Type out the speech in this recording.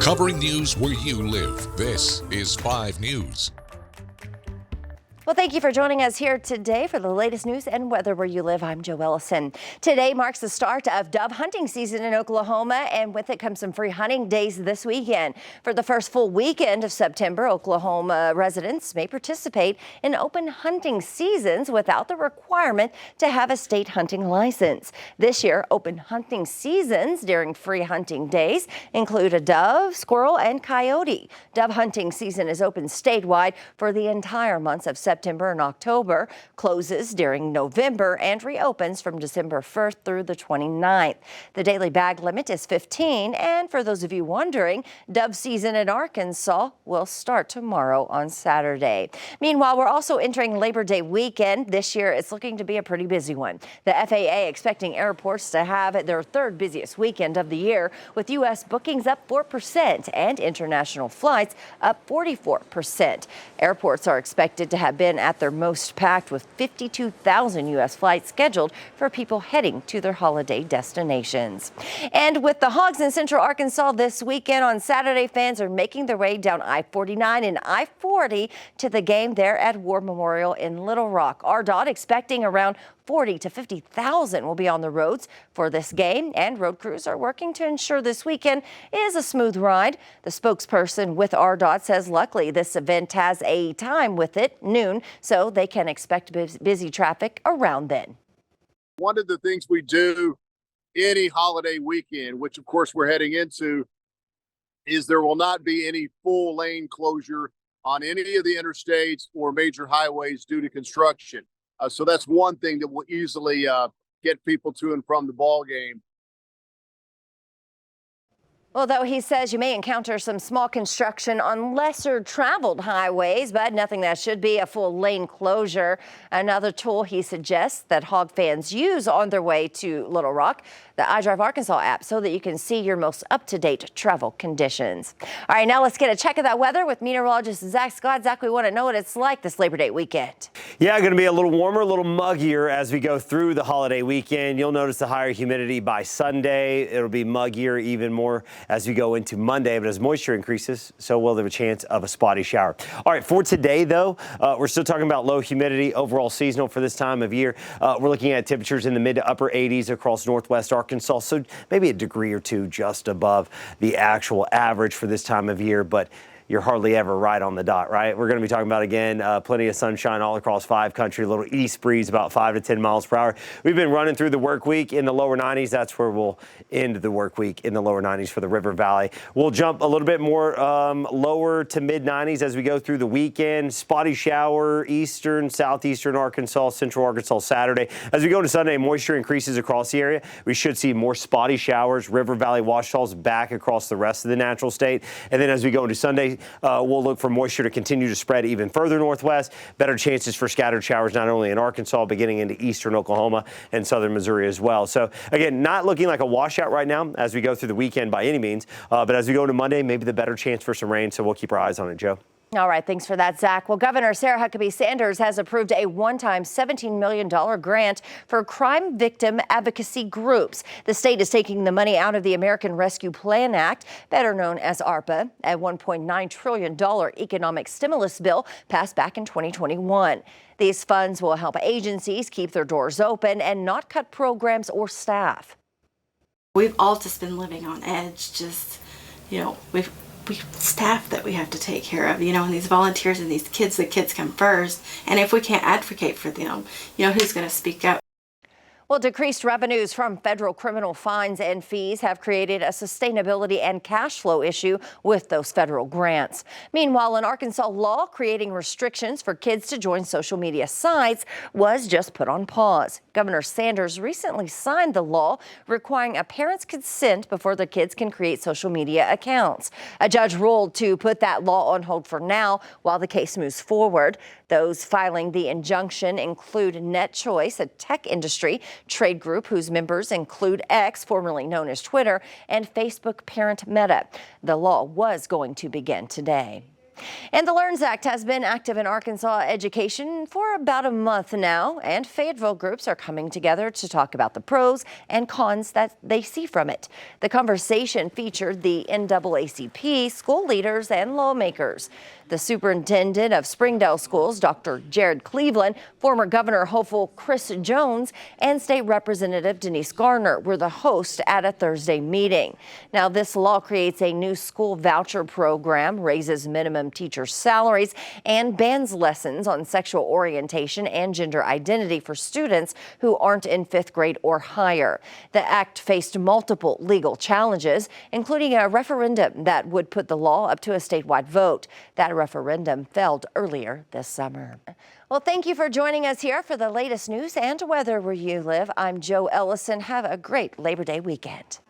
covering news where you live. This is 5 News. Well, thank you for joining us here today for the latest news and weather where you live. I'm Jo Ellison. Today marks the start of dove hunting season in Oklahoma, and with it comes some free hunting days this weekend. For the first full weekend of September, Oklahoma residents may participate in open hunting seasons without the requirement to have a state hunting license. This year, open hunting seasons during free hunting days include a dove, squirrel, and coyote. Dove hunting season is open statewide for the entire months of September and October, closes during November, and reopens from December 1st through the 29th. The daily bag limit is 15, and for those of you wondering, dove season in Arkansas will start tomorrow on Saturday. Meanwhile, we're also entering Labor Day weekend. This year, it's looking to be a pretty busy one. The FAA expecting airports to have their third busiest weekend of the year, with U.S. bookings up 4% and international flights up 44%. Airports are expected to have been at their most packed, with 52,000 U.S. flights scheduled for people heading to their holiday destinations. And with the Hogs in Central Arkansas this weekend on Saturday, fans are making their way down I-49 and I-40 to the game there at War Memorial in Little Rock. RDOT expecting around 40 to 50,000 will be on the roads for this game, and road crews are working to ensure this weekend is a smooth ride. The spokesperson with RDOT says luckily this event has a time with it, noon, so they can expect busy traffic around then. One of the things we do any holiday weekend, which of course we're heading into, is there will not be any full lane closure on any of the interstates or major highways due to construction. So that's one thing that will easily get people to and from the ball game. Although he says you may encounter some small construction on lesser traveled highways, but nothing that should be a full lane closure. Another tool he suggests that Hog fans use on their way to Little Rock, the iDrive Arkansas app, so that you can see your most up-to-date travel conditions. All right, now let's get a check of that weather with meteorologist Zach Scott. Zach, we want to know what it's like this Labor Day weekend. Yeah, going to be a little warmer, a little muggier as we go through the holiday weekend. You'll notice the higher humidity by Sunday. It'll be muggier even more as we go into Monday, but as moisture increases, so will there a chance of a spotty shower. All right, for today, though, we're still talking about low humidity, overall seasonal for this time of year. We're looking at temperatures in the mid to upper 80s across northwest Arkansas, so maybe a degree or two just above the actual average for this time of year, but you're hardly ever right on the dot, right? We're going to be talking about, again, plenty of sunshine all across 5 country, a little east breeze about 5 to 10 miles per hour. We've been running through the work week in the lower 90s. That's where we'll end the work week, in the lower 90s for the River Valley. We'll jump a little bit more lower to mid 90s as we go through the weekend. Spotty shower, eastern, southeastern Arkansas, central Arkansas Saturday. As we go to Sunday, moisture increases across the area. We should see more spotty showers, River Valley washfalls back across the rest of the natural state. And then as we go into Sunday, we'll look for moisture to continue to spread even further northwest. Better chances for scattered showers not only in Arkansas, but getting into eastern Oklahoma and southern Missouri as well. So, again, not looking like a washout right now as we go through the weekend by any means. But as we go into Monday, maybe the better chance for some rain. So we'll keep our eyes on it, Joe. All right, thanks for that, Zach. Well, Governor Sarah Huckabee Sanders has approved a one-time $17 million grant for crime victim advocacy groups. The state is taking the money out of the American Rescue Plan Act, better known as ARPA, a $1.9 trillion economic stimulus bill passed back in 2021. These funds will help agencies keep their doors open and not cut programs or staff. We've all just been living on edge, we've staff that we have to take care of, and these volunteers and these kids, the kids come first. And if we can't advocate for them, who's going to speak up? Well, decreased revenues from federal criminal fines and fees have created a sustainability and cash flow issue with those federal grants. Meanwhile, an Arkansas law creating restrictions for kids to join social media sites was just put on pause. Governor Sanders recently signed the law requiring a parent's consent before their kids can create social media accounts. A judge ruled to put that law on hold for now while the case moves forward. Those filing the injunction include NetChoice, a tech industry trade group whose members include X, formerly known as Twitter, and Facebook parent Meta. The law was going to begin today. And the LEARNS Act has been active in Arkansas education for about a month now, and Fayetteville groups are coming together to talk about the pros and cons that they see from it. The conversation featured the NAACP, school leaders, and lawmakers. The superintendent of Springdale Schools, Dr. Jared Cleveland, former Governor hopeful Chris Jones, and State Representative Denise Garner were the hosts at a Thursday meeting. Now, this law creates a new school voucher program, raises minimum teacher salaries, and bans lessons on sexual orientation and gender identity for students who aren't in 5th grade or higher. The act faced multiple legal challenges, including a referendum that would put the law up to a statewide vote. That referendum failed earlier this summer. Well, thank you for joining us here for the latest news and weather where you live. I'm Jo Ellison. Have a great Labor Day weekend.